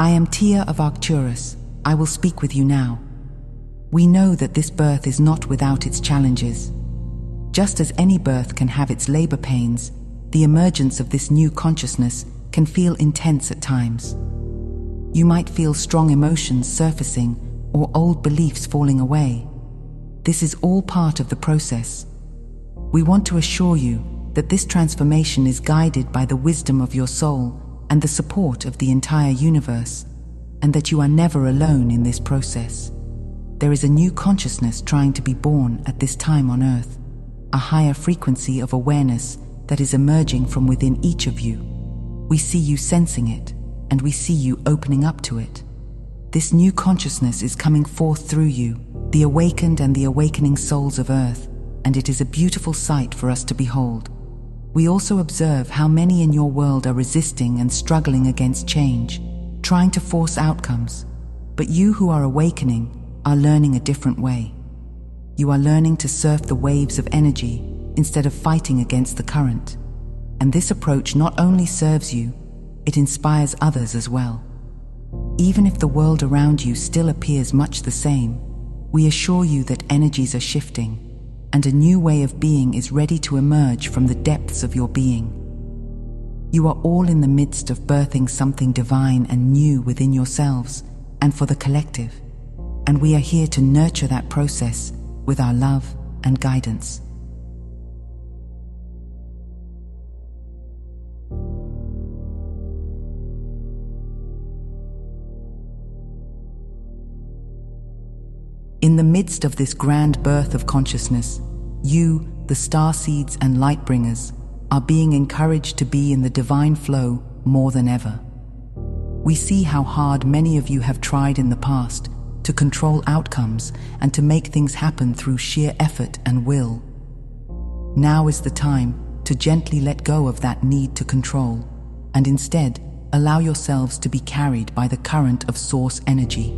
I am Tia of Arcturus. I will speak with you now. We know that this birth is not without its challenges. Just as any birth can have its labor pains, the emergence of this new consciousness can feel intense at times. You might feel strong emotions surfacing or old beliefs falling away. This is all part of the process. We want to assure you that this transformation is guided by the wisdom of your soul and the support of the entire universe, and that you are never alone in this process. There is a new consciousness trying to be born at this time on Earth, a higher frequency of awareness that is emerging from within each of you. We see you sensing it, and we see you opening up to it. This new consciousness is coming forth through you, the awakened and the awakening souls of Earth, and it is a beautiful sight for us to behold. We also observe how many in your world are resisting and struggling against change, trying to force outcomes. But you who are awakening are learning a different way. You are learning to surf the waves of energy instead of fighting against the current. And this approach not only serves you, it inspires others as well. Even if the world around you still appears much the same, we assure you that energies are shifting, and a new way of being is ready to emerge from the depths of your being. You are all in the midst of birthing something divine and new within yourselves and for the collective, and we are here to nurture that process with our love and guidance. In the midst of this grand birth of consciousness, you, the starseeds and lightbringers, are being encouraged to be in the divine flow more than ever. We see how hard many of you have tried in the past to control outcomes and to make things happen through sheer effort and will. Now is the time to gently let go of that need to control and instead allow yourselves to be carried by the current of source energy.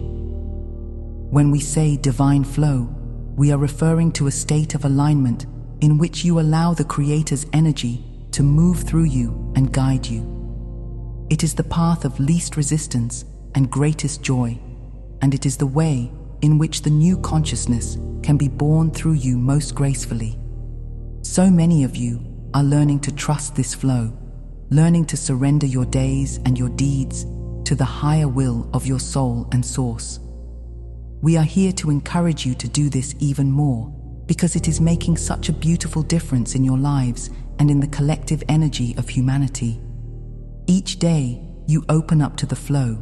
When we say divine flow, we are referring to a state of alignment in which you allow the Creator's energy to move through you and guide you. It is the path of least resistance and greatest joy, and it is the way in which the new consciousness can be born through you most gracefully. So many of you are learning to trust this flow, learning to surrender your days and your deeds to the higher will of your soul and source. We are here to encourage you to do this even more, because it is making such a beautiful difference in your lives and in the collective energy of humanity. Each day, you open up to the flow.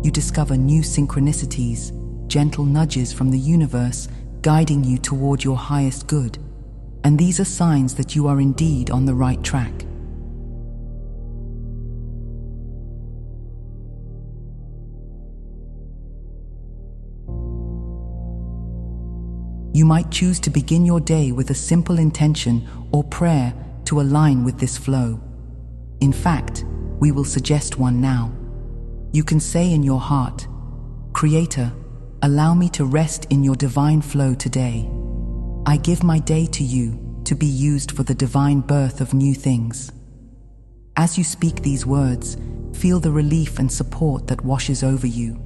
You discover new synchronicities, gentle nudges from the universe guiding you toward your highest good. And these are signs that you are indeed on the right track. You might choose to begin your day with a simple intention or prayer to align with this flow. In fact, we will suggest one now. You can say in your heart, "Creator, allow me to rest in your divine flow today. I give my day to you to be used for the divine birth of new things." As you speak these words, feel the relief and support that washes over you.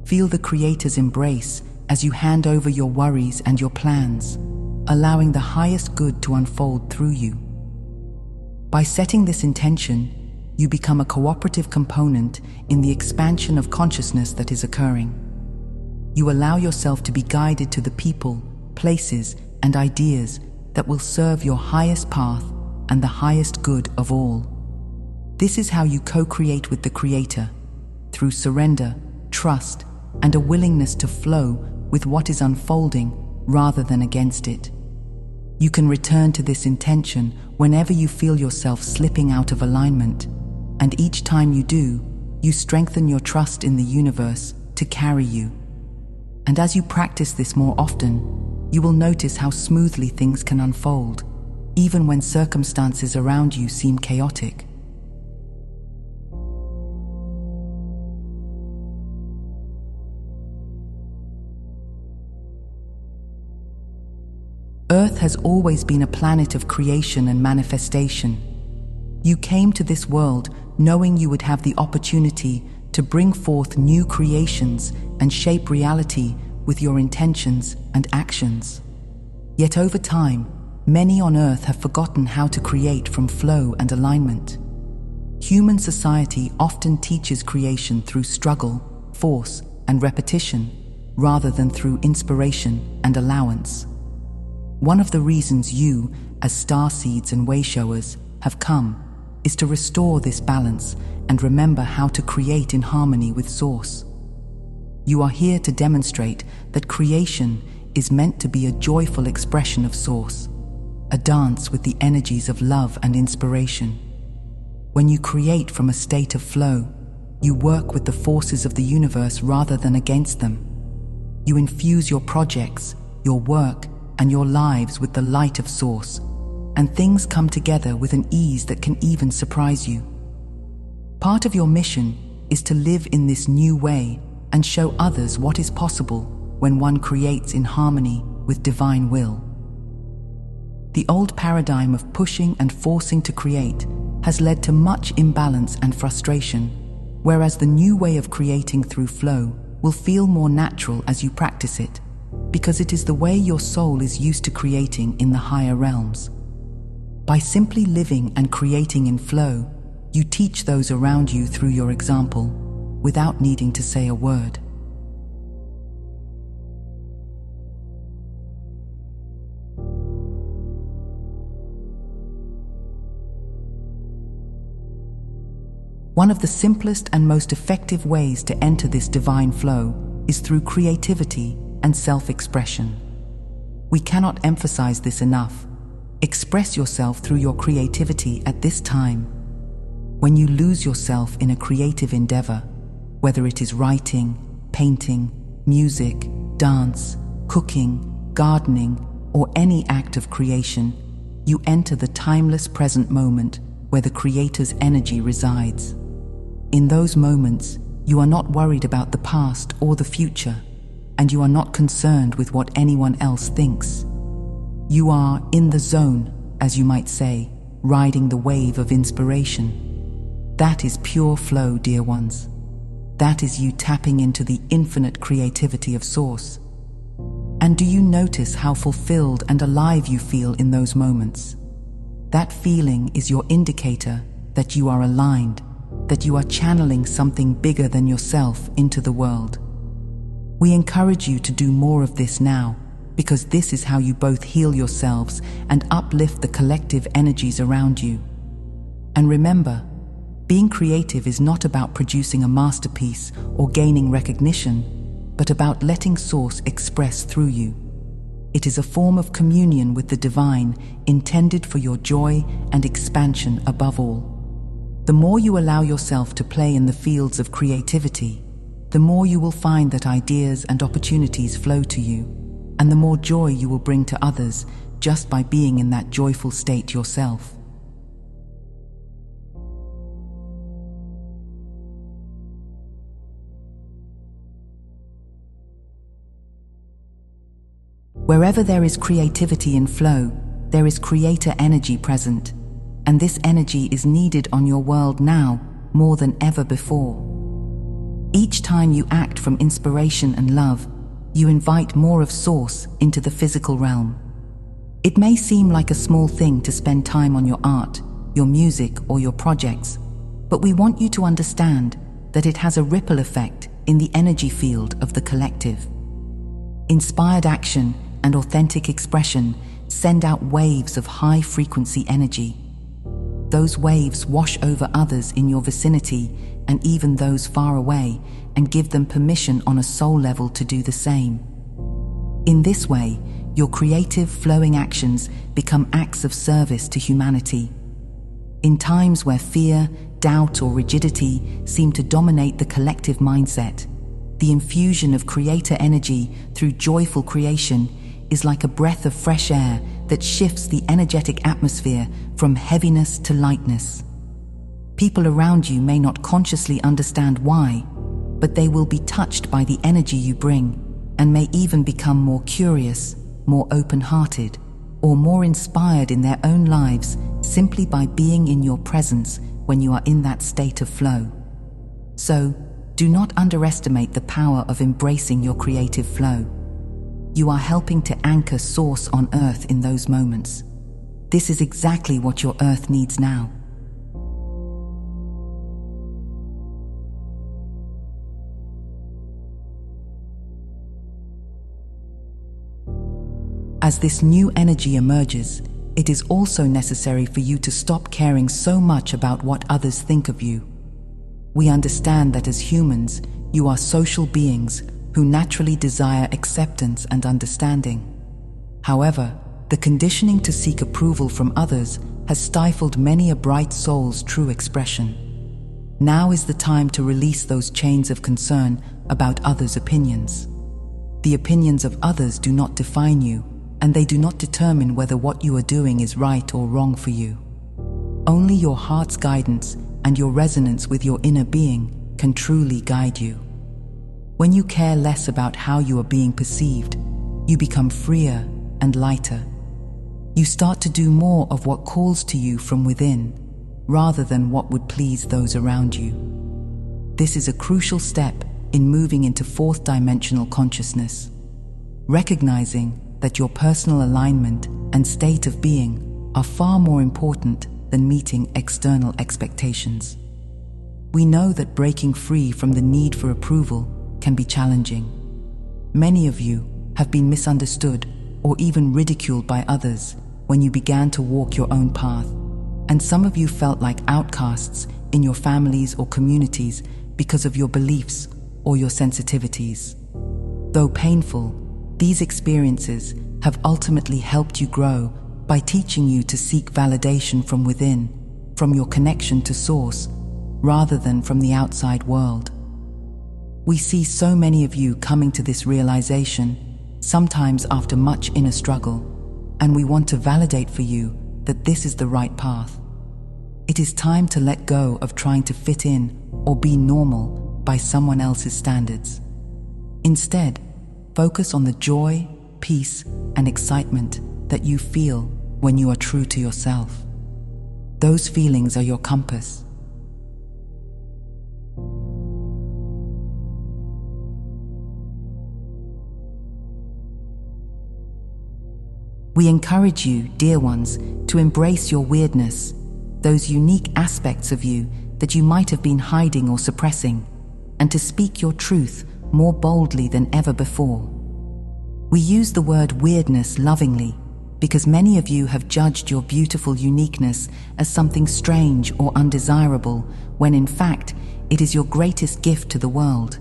Feel the Creator's embrace as you hand over your worries and your plans, allowing the highest good to unfold through you. By setting this intention, you become a cooperative component in the expansion of consciousness that is occurring. You allow yourself to be guided to the people, places, and ideas that will serve your highest path and the highest good of all. This is how you co-create with the Creator, through surrender, trust, and a willingness to flow with what is unfolding rather than against it. You can return to this intention whenever you feel yourself slipping out of alignment, and each time you do, you strengthen your trust in the universe to carry you. And as you practice this more often, you will notice how smoothly things can unfold, even when circumstances around you seem chaotic. Earth has always been a planet of creation and manifestation. You came to this world knowing you would have the opportunity to bring forth new creations and shape reality with your intentions and actions. Yet over time, many on Earth have forgotten how to create from flow and alignment. Human society often teaches creation through struggle, force, and repetition, rather than through inspiration and allowance. One of the reasons you, as starseeds and wayshowers, have come is to restore this balance and remember how to create in harmony with Source. You are here to demonstrate that creation is meant to be a joyful expression of Source, a dance with the energies of love and inspiration. When you create from a state of flow, you work with the forces of the universe rather than against them. You infuse your projects, your work, and your lives with the light of Source, and things come together with an ease that can even surprise you. Part of your mission is to live in this new way and show others what is possible when one creates in harmony with divine will. The old paradigm of pushing and forcing to create has led to much imbalance and frustration, whereas the new way of creating through flow will feel more natural as you practice it, because it is the way your soul is used to creating in the higher realms. By simply living and creating in flow, you teach those around you through your example, without needing to say a word. One of the simplest and most effective ways to enter this divine flow is through creativity and self-expression. We cannot emphasize this enough. Express yourself through your creativity at this time. When you lose yourself in a creative endeavor, whether it is writing, painting, music, dance, cooking, gardening, or any act of creation, you enter the timeless present moment where the Creator's energy resides. In those moments, you are not worried about the past or the future, and you are not concerned with what anyone else thinks. You are in the zone, as you might say, riding the wave of inspiration. That is pure flow, dear ones. That is you tapping into the infinite creativity of Source. And do you notice how fulfilled and alive you feel in those moments? That feeling is your indicator that you are aligned, that you are channeling something bigger than yourself into the world. We encourage you to do more of this now, because this is how you both heal yourselves and uplift the collective energies around you. And remember, being creative is not about producing a masterpiece or gaining recognition, but about letting Source express through you. It is a form of communion with the divine, intended for your joy and expansion above all. The more you allow yourself to play in the fields of creativity, the more you will find that ideas and opportunities flow to you, and the more joy you will bring to others just by being in that joyful state yourself. Wherever there is creativity in flow, there is creator energy present, and this energy is needed on your world now more than ever before. Each time you act from inspiration and love, you invite more of Source into the physical realm. It may seem like a small thing to spend time on your art, your music, or your projects, but we want you to understand that it has a ripple effect in the energy field of the collective. Inspired action and authentic expression send out waves of high-frequency energy. Those waves wash over others in your vicinity and even those far away, and give them permission on a soul level to do the same. In this way, your creative, flowing actions become acts of service to humanity. In times where fear, doubt, or rigidity seem to dominate the collective mindset, the infusion of creator energy through joyful creation is like a breath of fresh air that shifts the energetic atmosphere from heaviness to lightness. People around you may not consciously understand why, but they will be touched by the energy you bring and may even become more curious, more open-hearted, or more inspired in their own lives simply by being in your presence when you are in that state of flow. So, do not underestimate the power of embracing your creative flow. You are helping to anchor Source on Earth in those moments. This is exactly what your Earth needs now. As this new energy emerges, it is also necessary for you to stop caring so much about what others think of you. We understand that as humans, you are social beings who naturally desire acceptance and understanding. However, the conditioning to seek approval from others has stifled many a bright soul's true expression. Now is the time to release those chains of concern about others' opinions. The opinions of others do not define you, and they do not determine whether what you are doing is right or wrong for you. Only your heart's guidance and your resonance with your inner being can truly guide you. When you care less about how you are being perceived, you become freer and lighter. You start to do more of what calls to you from within, rather than what would please those around you. This is a crucial step in moving into fourth dimensional consciousness, recognizing that your personal alignment and state of being are far more important than meeting external expectations. We know that breaking free from the need for approval can be challenging. Many of you have been misunderstood or even ridiculed by others when you began to walk your own path, and some of you felt like outcasts in your families or communities because of your beliefs or your sensitivities. Though painful, these experiences have ultimately helped you grow by teaching you to seek validation from within, from your connection to Source, rather than from the outside world. We see so many of you coming to this realization, sometimes after much inner struggle, and we want to validate for you that this is the right path. It is time to let go of trying to fit in or be normal by someone else's standards. Instead, focus on the joy, peace, and excitement that you feel when you are true to yourself. Those feelings are your compass. We encourage you, dear ones, to embrace your weirdness, those unique aspects of you that you might have been hiding or suppressing, and to speak your truth more boldly than ever before. We use the word weirdness lovingly because many of you have judged your beautiful uniqueness as something strange or undesirable, when in fact it is your greatest gift to the world.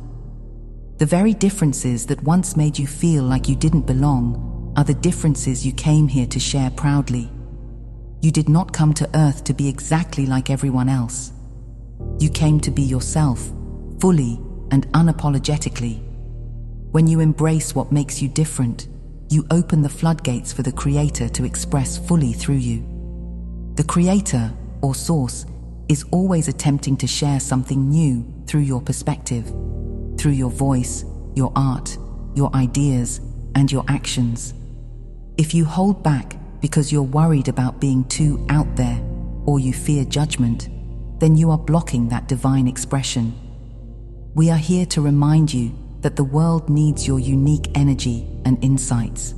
The very differences that once made you feel like you didn't belong are the differences you came here to share proudly. You did not come to Earth to be exactly like everyone else. You came to be yourself, fully and unapologetically. When you embrace what makes you different, you open the floodgates for the Creator to express fully through you. The Creator, or Source, is always attempting to share something new through your perspective, through your voice, your art, your ideas, and your actions. If you hold back because you're worried about being too out there, or you fear judgment, then you are blocking that divine expression. We are here to remind you that the world needs your unique energy and insights.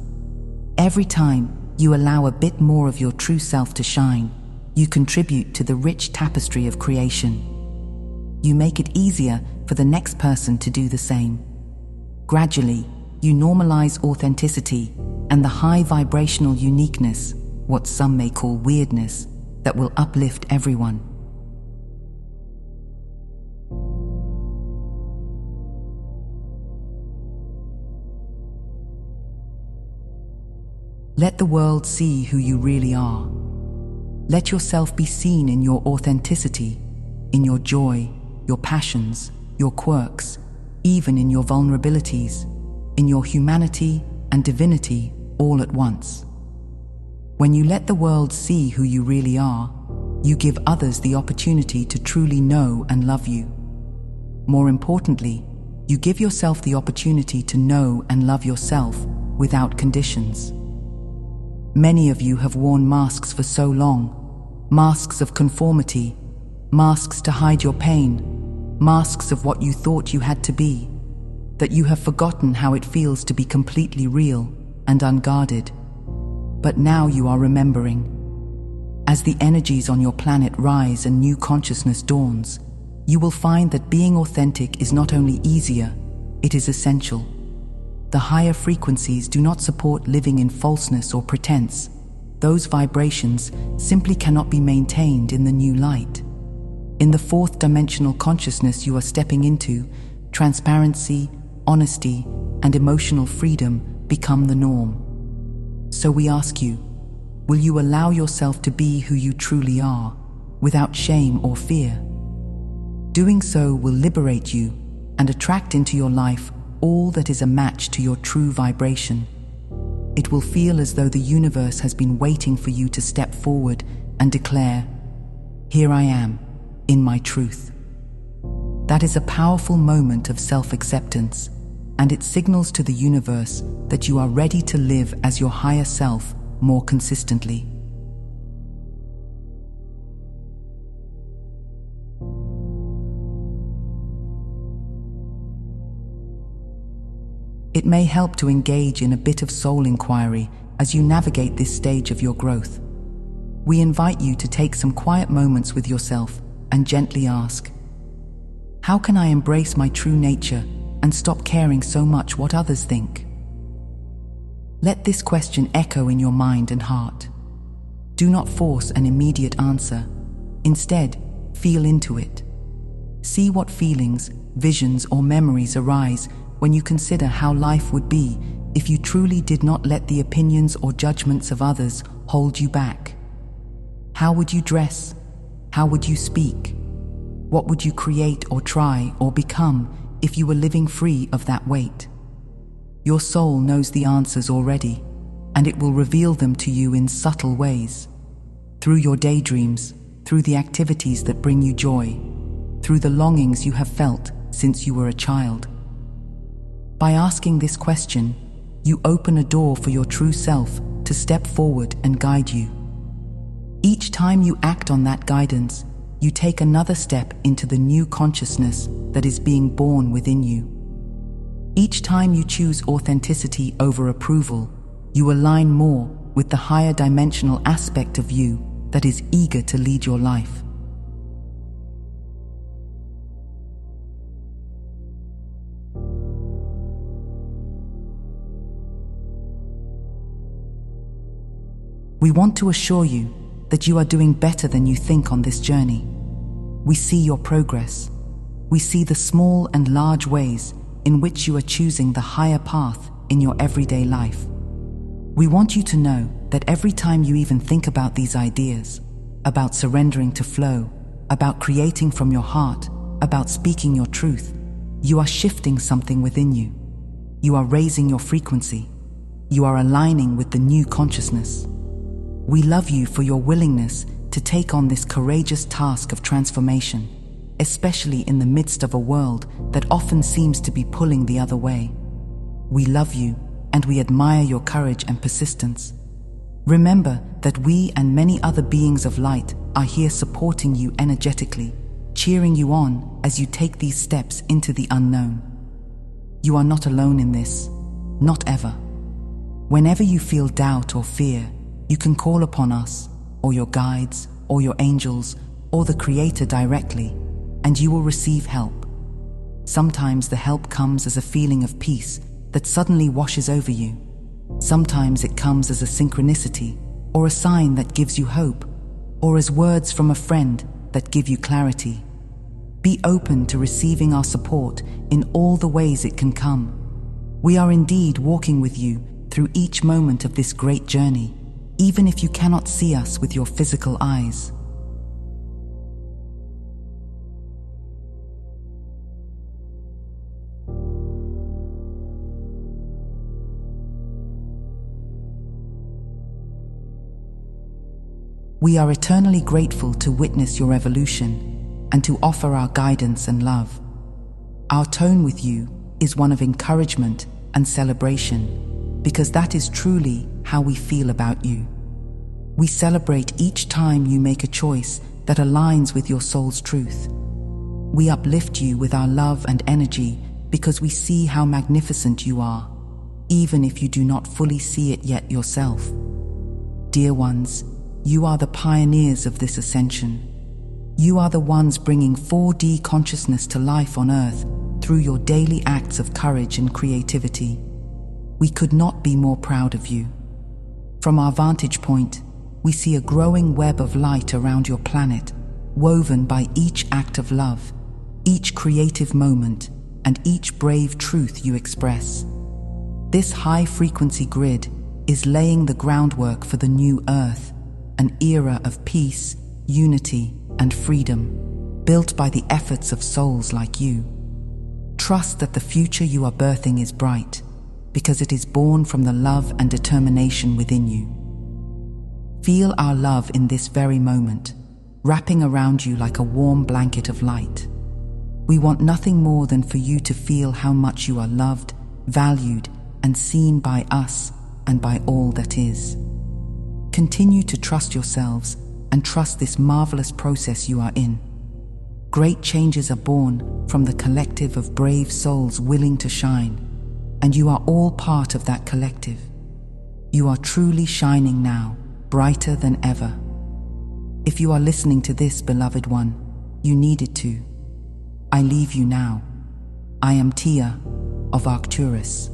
Every time you allow a bit more of your true self to shine, you contribute to the rich tapestry of creation. You make it easier for the next person to do the same. Gradually, you normalize authenticity and the high vibrational uniqueness, what some may call weirdness, that will uplift everyone. Let the world see who you really are. Let yourself be seen in your authenticity, in your joy, your passions, your quirks, even in your vulnerabilities, in your humanity and divinity all at once. When you let the world see who you really are, you give others the opportunity to truly know and love you. More importantly, you give yourself the opportunity to know and love yourself without conditions. Many of you have worn masks for so long, masks of conformity, masks to hide your pain, masks of what you thought you had to be, that you have forgotten how it feels to be completely real and unguarded. But now you are remembering. As the energies on your planet rise and new consciousness dawns, you will find that being authentic is not only easier, it is essential. The higher frequencies do not support living in falseness or pretense. Those vibrations simply cannot be maintained in the new light. In the fourth dimensional consciousness you are stepping into, transparency, honesty, and emotional freedom become the norm. So we ask you, will you allow yourself to be who you truly are, without shame or fear? Doing so will liberate you and attract into your life all that is a match to your true vibration. It will feel as though the universe has been waiting for you to step forward and declare, "Here I am, in my truth." That is a powerful moment of self-acceptance, and it signals to the universe that you are ready to live as your higher self more consistently. It may help to engage in a bit of soul inquiry as you navigate this stage of your growth. We invite you to take some quiet moments with yourself and gently ask, how can I embrace my true nature and stop caring so much what others think? Let this question echo in your mind and heart. Do not force an immediate answer. Instead, feel into it. See what feelings, visions, or memories arise when you consider how life would be if you truly did not let the opinions or judgments of others hold you back. How would you dress? How would you speak? What would you create or try or become if you were living free of that weight? Your soul knows the answers already, and it will reveal them to you in subtle ways. Through your daydreams, through the activities that bring you joy, through the longings you have felt since you were a child. By asking this question, you open a door for your true self to step forward and guide you. Each time you act on that guidance, you take another step into the new consciousness that is being born within you. Each time you choose authenticity over approval, you align more with the higher dimensional aspect of you that is eager to lead your life. We want to assure you that you are doing better than you think on this journey. We see your progress. We see the small and large ways in which you are choosing the higher path in your everyday life. We want you to know that every time you even think about these ideas, about surrendering to flow, about creating from your heart, about speaking your truth, you are shifting something within you. You are raising your frequency. You are aligning with the new consciousness. We love you for your willingness to take on this courageous task of transformation, especially in the midst of a world that often seems to be pulling the other way. We love you and we admire your courage and persistence. Remember that we and many other beings of light are here supporting you energetically, cheering you on as you take these steps into the unknown. You are not alone in this, not ever. Whenever you feel doubt or fear, you can call upon us, or your guides, or your angels, or the Creator directly, and you will receive help. Sometimes the help comes as a feeling of peace that suddenly washes over you. Sometimes it comes as a synchronicity, or a sign that gives you hope, or as words from a friend that give you clarity. Be open to receiving our support in all the ways it can come. We are indeed walking with you through each moment of this great journey, even if you cannot see us with your physical eyes. We are eternally grateful to witness your evolution and to offer our guidance and love. Our tone with you is one of encouragement and celebration, because that is truly how we feel about you. We celebrate each time you make a choice that aligns with your soul's truth. We uplift you with our love and energy because we see how magnificent you are, even if you do not fully see it yet yourself. Dear ones, you are the pioneers of this ascension. You are the ones bringing 4D consciousness to life on Earth through your daily acts of courage and creativity. We could not be more proud of you. From our vantage point, we see a growing web of light around your planet, woven by each act of love, each creative moment, and each brave truth you express. This high-frequency grid is laying the groundwork for the new Earth, an era of peace, unity, and freedom, built by the efforts of souls like you. Trust that the future you are birthing is bright, because it is born from the love and determination within you. Feel our love in this very moment, wrapping around you like a warm blanket of light. We want nothing more than for you to feel how much you are loved, valued, and seen by us and by all that is. Continue to trust yourselves and trust this marvelous process you are in. Great changes are born from the collective of brave souls willing to shine, and you are all part of that collective. You are truly shining now, brighter than ever. If you are listening to this, beloved one, you needed to. I leave you now. I am Tia of Arcturus.